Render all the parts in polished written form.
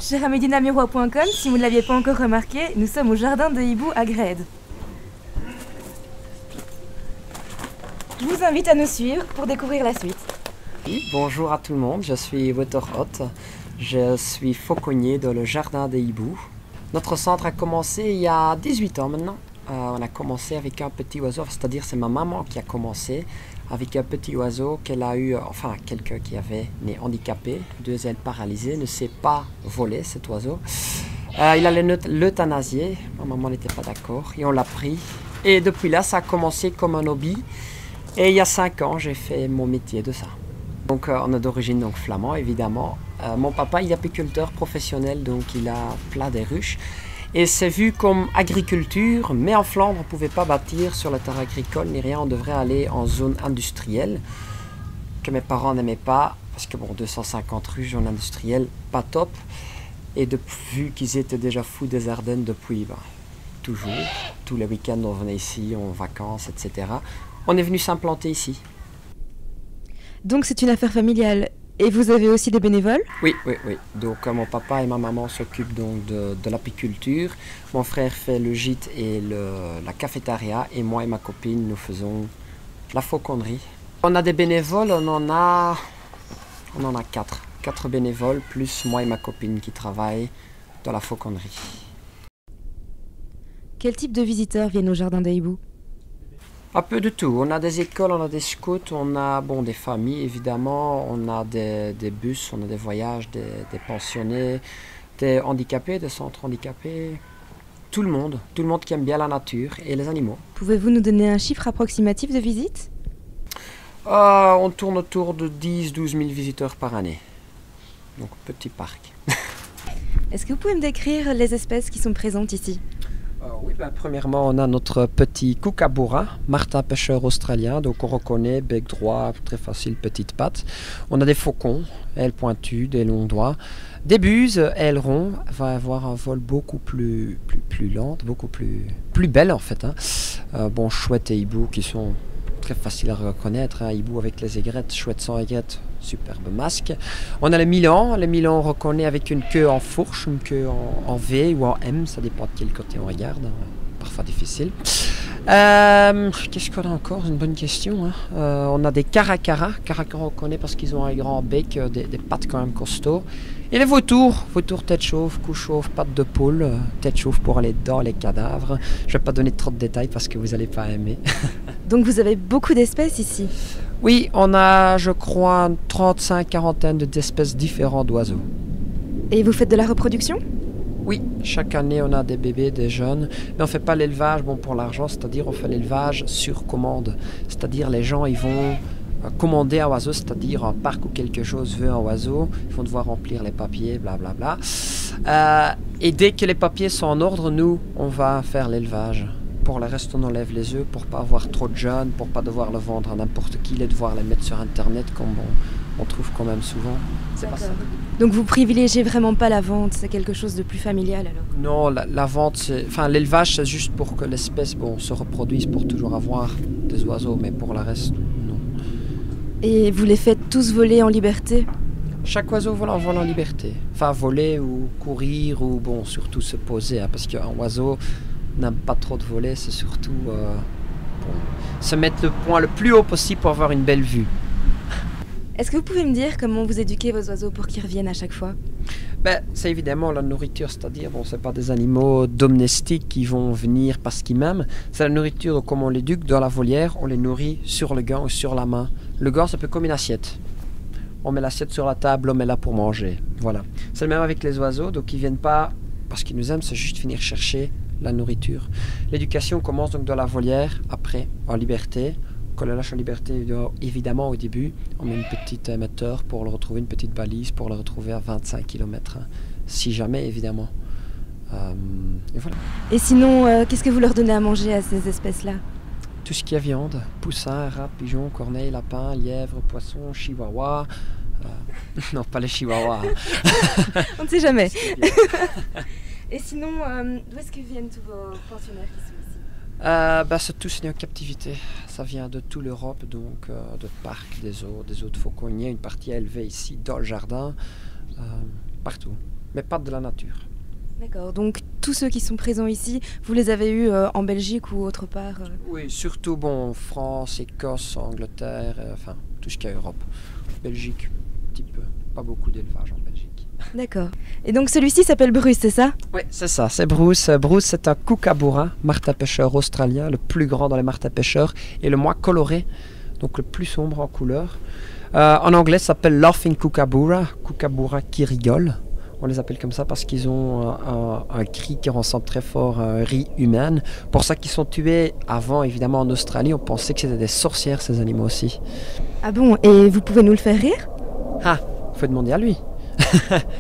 Chers amis dinamurois.com, si vous ne l'aviez pas encore remarqué, nous sommes au jardin de hibou à Graide. Je vous invite à nous suivre pour découvrir la suite. Oui, bonjour à tout le monde, je suis Wouter-Ott, je suis fauconnier dans le jardin des hiboux. Notre centre a commencé il y a 18 ans maintenant. On a commencé avec un petit oiseau, c'est-à-dire c'est ma maman qui a commencé avec un petit oiseau qu'elle a eu, enfin quelqu'un qui avait né handicapé, 2 ailes paralysées, ne sait pas voler cet oiseau. Il allait l'euthanasier, ma maman n'était pas d'accord et on l'a pris. Et depuis là, ça a commencé comme un hobby. Et il y a 5 ans, j'ai fait mon métier de ça. Donc on est d'origine donc flamand évidemment. Mon papa il est apiculteur professionnel, donc il a plein des ruches. Et c'est vu comme agriculture, mais en Flandre on ne pouvait pas bâtir sur la terre agricole ni rien, on devrait aller en zone industrielle, que mes parents n'aimaient pas, parce que bon, 250 ruches en industriel, pas top. Et vu qu'ils étaient déjà fous des Ardennes depuis toujours, tous les week-ends on venait ici, en vacances, etc. On est venu s'implanter ici. Donc c'est une affaire familiale. Et vous avez aussi des bénévoles? Oui. Donc mon papa et ma maman s'occupent donc de l'apiculture. Mon frère fait le gîte et la cafétéria. Et moi et ma copine, nous faisons la fauconnerie. On a des bénévoles, on en a 4. 4 bénévoles, plus moi et ma copine qui travaillent dans la fauconnerie. Quel type de visiteurs viennent au jardin des hiboux? Un peu de tout. On a des écoles, on a des scouts, on a des familles évidemment, on a des bus, on a des voyages, des pensionnés, des handicapés, des centres handicapés. Tout le monde qui aime bien la nature et les animaux. Pouvez-vous nous donner un chiffre approximatif de visites? On tourne autour de 10-12 000 visiteurs par année. Donc petit parc. Est-ce que vous pouvez me décrire les espèces qui sont présentes ici? Oui, premièrement, on a notre petit kookaburra, martin pêcheur australien, donc on reconnaît, bec droit, très facile, petite patte. On a des faucons, ailes pointues, des longs doigts. Des buses, ailes rondes, va avoir un vol beaucoup plus lent, beaucoup plus belle en fait. Chouette et hibou qui sont très faciles à reconnaître. Hibou avec les aigrettes, chouette sans aigrettes, superbe masque. On a le milan on reconnaît avec une queue en fourche, une queue en V ou en M, ça dépend de quel côté on regarde, parfois difficile. Qu'est-ce qu'on a encore? Une bonne question. On a des caracara on reconnaît parce qu'ils ont un grand bec, des pattes quand même costauds. Et les vautours tête chauve, cou chauve, pattes de poule, tête chauve pour aller dans les cadavres. Je ne vais pas donner trop de détails parce que vous n'allez pas aimer. Donc vous avez beaucoup d'espèces ici? Oui, on a, je crois, une 35-40 d'espèces différentes d'oiseaux. Et vous faites de la reproduction? Oui, chaque année on a des bébés, des jeunes, mais on ne fait pas l'élevage pour l'argent, c'est-à-dire on fait l'élevage sur commande. C'est-à-dire les gens ils vont commander un oiseau, c'est-à-dire un parc ou quelque chose veut un oiseau, ils vont devoir remplir les papiers, blablabla. Et dès que les papiers sont en ordre, nous, on va faire l'élevage. Pour le reste, on enlève les œufs pour pas avoir trop de jeunes, pour pas devoir le vendre à n'importe qui et devoir les mettre sur internet comme on trouve quand même souvent. C'est pas ça. Donc vous privilégiez vraiment pas la vente, c'est quelque chose de plus familial alors? Non, la vente, l'élevage c'est juste pour que l'espèce se reproduise pour toujours avoir des oiseaux, mais pour le reste, non. Et vous les faites tous voler en liberté? Chaque oiseau vole en liberté. Enfin, voler ou courir ou surtout se poser, parce qu'un oiseau n'aime pas trop de voler, c'est surtout se mettre le point le plus haut possible pour avoir une belle vue. Est-ce que vous pouvez me dire comment vous éduquez vos oiseaux pour qu'ils reviennent à chaque fois? C'est évidemment la nourriture, c'est-à-dire, c'est pas des animaux domestiques qui vont venir parce qu'ils m'aiment, c'est la nourriture comme on l'éduque dans la volière, on les nourrit sur le gant ou sur la main. Le gant, c'est un peu comme une assiette. On met l'assiette sur la table, on est là pour manger. Voilà. C'est le même avec les oiseaux, donc ils viennent pas parce qu'ils nous aiment, c'est juste venir chercher la nourriture. L'éducation commence donc dans la volière, après en liberté. Quand on le lâche en liberté, évidemment au début, on met une petite émetteur pour le retrouver, une petite balise pour le retrouver à 25 km, si jamais évidemment. Et voilà. Et sinon, qu'est-ce que vous leur donnez à manger à ces espèces-là? Tout ce qui est viande, poussins, rats, pigeons, corneilles, lapins, lièvres, poissons, chihuahuas. Non, pas les chihuahuas. On ne sait jamais. Et sinon, d'où est-ce que viennent tous vos pensionnaires qui sont ici? C'est tous nés en captivité. Ça vient de toute l'Europe, donc de parcs, des eaux de fauconniers, une partie élevée ici dans le jardin, partout. mais pas de la nature. D'accord, donc tous ceux qui sont présents ici, vous les avez eus en Belgique ou autre part Oui, surtout bon, France, Écosse, Angleterre, enfin tout ce qu'il y a Europe. Belgique, un petit peu, pas beaucoup d'élevage en Belgique. D'accord. Et donc celui-ci s'appelle Bruce, c'est ça? Oui, c'est ça, c'est Bruce. Bruce, c'est un kookaburra, martin-pêcheur australien, le plus grand dans les martin-pêcheurs et le moins coloré, donc le plus sombre en couleur. En anglais, ça s'appelle Laughing Kookaburra, kookaburra qui rigole. On les appelle comme ça parce qu'ils ont un cri qui ressemble très fort à un riz humain. Pour ça qu'ils sont tués avant, évidemment, en Australie. On pensait que c'était des sorcières, ces animaux aussi. Ah bon, et vous pouvez nous le faire rire? Ah, faut demander à lui.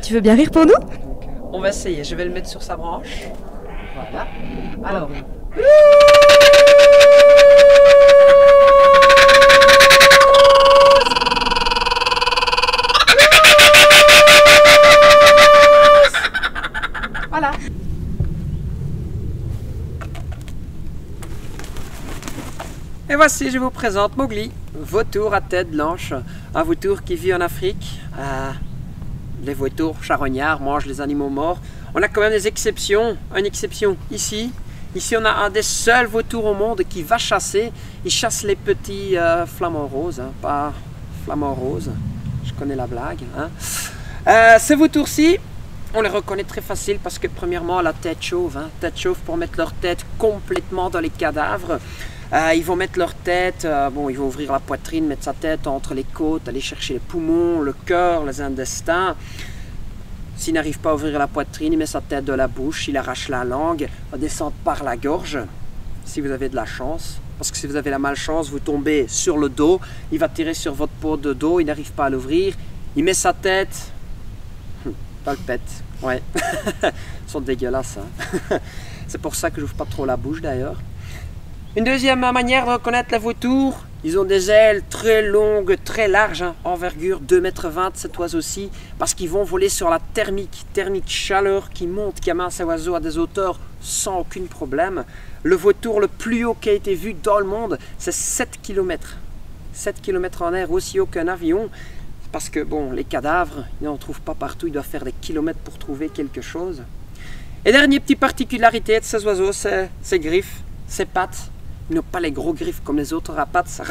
Tu veux bien rire pour nous? Donc, on va essayer. Je vais le mettre sur sa branche. Voilà. Alors... Voilà. Et voici, je vous présente Mowgli, vautour à tête blanche, un vautour qui vit en Afrique. Les vautours charognards mangent les animaux morts. On a quand même des exceptions, une exception ici. Ici, on a un des seuls vautours au monde qui va chasser. Il chasse les petits flamants roses, hein, pas flamants roses. Je connais la blague. Hein. Ces vautours-ci, on les reconnaît très facile parce que premièrement la tête chauve, hein, tête chauve pour mettre leur tête complètement dans les cadavres. Ils vont mettre leur tête, ils vont ouvrir la poitrine, mettre sa tête entre les côtes, aller chercher les poumons, le cœur, les intestins. S'il n'arrive pas à ouvrir la poitrine, il met sa tête dans la bouche, il arrache la langue, va descendre par la gorge, si vous avez de la chance. Parce que si vous avez la malchance, vous tombez sur le dos, il va tirer sur votre peau de dos, il n'arrive pas à l'ouvrir, il met sa tête... Palpette, ouais. Ils sont dégueulasses. Hein. C'est pour ça que j'ouvre pas trop la bouche d'ailleurs. Une deuxième manière de reconnaître les vautours, ils ont des ailes très longues, très larges, hein, envergure 2,20 m cet oiseau-ci, parce qu'ils vont voler sur la thermique chaleur qui monte, qui amène ces oiseaux à des hauteurs sans aucun problème. Le vautour le plus haut qui a été vu dans le monde, c'est 7 km. 7 km en air, aussi haut qu'un avion. Parce que bon, les cadavres, ils n'en trouvent pas partout, ils doivent faire des kilomètres pour trouver quelque chose. Et dernière petite particularité de ces oiseaux, c'est ses griffes, ses pattes. Ils n'ont pas les gros griffes comme les autres rapaces,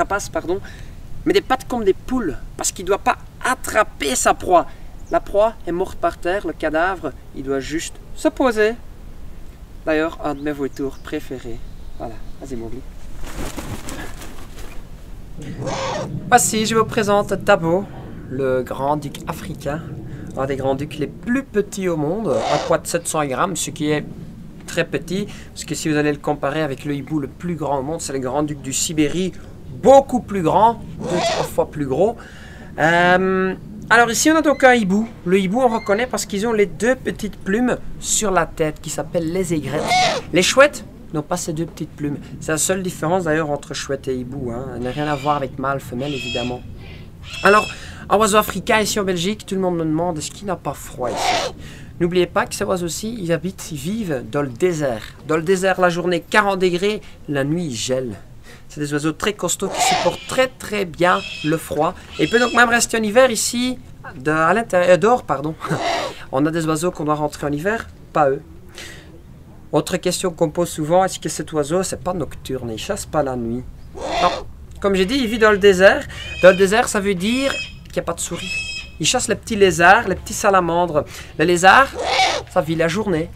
mais des pattes comme des poules, parce qu'il ne doit pas attraper sa proie. La proie est morte par terre, le cadavre, il doit juste se poser. D'ailleurs, un de mes vautours préférés. Voilà, vas-y Mowgli. Voici, je vous présente Tabo, le grand-duc africain, un des grands-ducs les plus petits au monde, un poids de 700 grammes, ce qui est très petit, parce que si vous allez le comparer avec le hibou le plus grand au monde, c'est le grand-duc du Sibérie, beaucoup plus grand, 2-3 fois plus gros. Alors ici on a donc un hibou. Le hibou on reconnaît parce qu'ils ont les deux petites plumes sur la tête qui s'appellent les aigrettes. Les chouettes n'ont pas ces deux petites plumes. C'est la seule différence d'ailleurs entre chouette et hibou. Hein. Elle n'a rien à voir avec mâle, femelle évidemment. Alors, un oiseau africain ici en Belgique, tout le monde me demande est-ce qu'il n'a pas froid ici. N'oubliez pas que ces oiseaux-ci, ils vivent dans le désert. Dans le désert, la journée 40 degrés, la nuit il gèle. C'est des oiseaux très costauds qui supportent très bien le froid. Et il peut donc même rester en hiver ici, à l'intérieur, dehors, pardon. On a des oiseaux qu'on doit rentrer en hiver, pas eux. Autre question qu'on pose souvent, est-ce que cet oiseau, c'est pas nocturne, il chasse pas la nuit? Non. Comme j'ai dit, il vit dans le désert. Dans le désert, ça veut dire qu'il n'y a pas de souris. Il chasse les petits lézards, les petits salamandres. Les lézards, ça vit la journée.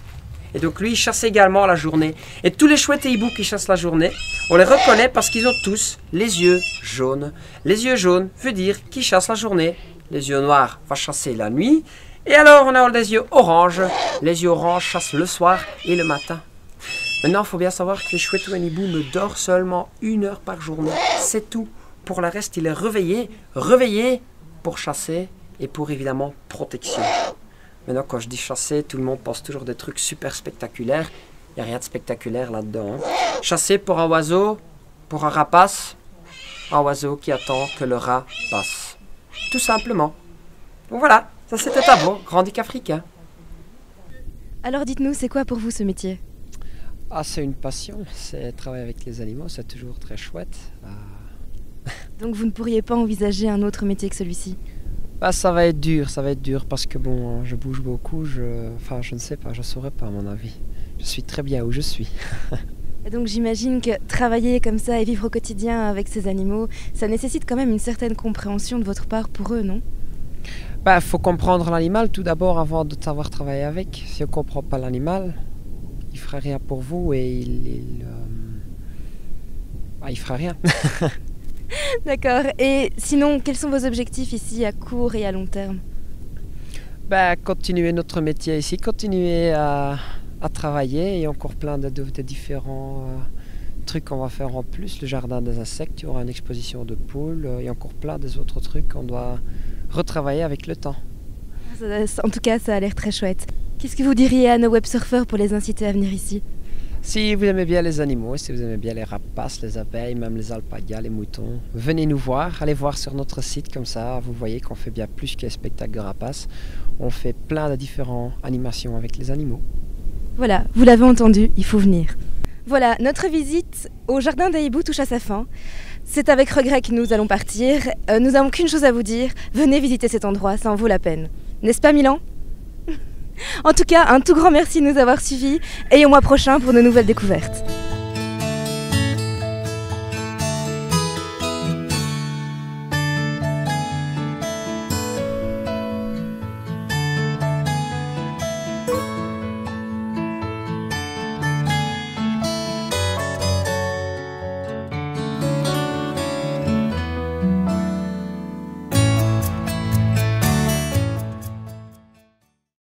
Et donc lui, il chasse également la journée. Et tous les chouettes et hiboux qui chassent la journée, on les reconnaît parce qu'ils ont tous les yeux jaunes. Les yeux jaunes veut dire qu'ils chassent la journée. Les yeux noirs vont chasser la nuit. Et alors, on a les yeux oranges. Les yeux oranges chassent le soir et le matin. Maintenant, il faut bien savoir que les chouettes ou un hibou ne dorment seulement 1 heure par journée. C'est tout. Pour le reste, il est réveillé pour chasser et pour évidemment protection. Maintenant, quand je dis chasser, tout le monde pense toujours des trucs super spectaculaires. Il n'y a rien de spectaculaire là-dedans. Hein. Chasser pour un oiseau, pour un rapace, un oiseau qui attend que le rat passe. Tout simplement. Donc voilà, ça c'était Tabo, grand-duc africain. Alors dites-nous, c'est quoi pour vous ce métier? Ah, c'est une passion, c'est travailler avec les animaux, c'est toujours très chouette. Donc vous ne pourriez pas envisager un autre métier que celui-ci? Bah, ça va être dur parce que bon, je bouge beaucoup, enfin je ne sais pas, je ne saurais pas à mon avis. Je suis très bien où je suis. Et donc j'imagine que travailler comme ça et vivre au quotidien avec ces animaux, ça nécessite quand même une certaine compréhension de votre part pour eux, non? Bah, faut comprendre l'animal tout d'abord avant de savoir travailler avec. Si on ne comprend pas l'animal, il fera rien pour vous et il fera rien. D'accord. Et sinon, quels sont vos objectifs ici à court et à long terme? Bah, continuer notre métier ici, continuer à travailler et encore plein de différents trucs qu'on va faire en plus. Le jardin des insectes, il y aura une exposition de poules et encore plein d'autres trucs qu'on doit retravailler avec le temps. En tout cas, ça a l'air très chouette. Qu'est-ce que vous diriez à nos websurfeurs pour les inciter à venir ici? Si vous aimez bien les animaux, si vous aimez bien les rapaces, les abeilles, même les alpagas, les moutons, venez nous voir, allez voir sur notre site, comme ça vous voyez qu'on fait bien plus que les spectacles de rapaces. On fait plein de différentes animations avec les animaux. Voilà, vous l'avez entendu, il faut venir. Voilà, notre visite au jardin des hiboux touche à sa fin. C'est avec regret que nous allons partir. Nous n'avons qu'une chose à vous dire, venez visiter cet endroit, ça en vaut la peine. N'est-ce pas Milan? En tout cas, un tout grand merci de nous avoir suivis et au mois prochain pour de nouvelles découvertes.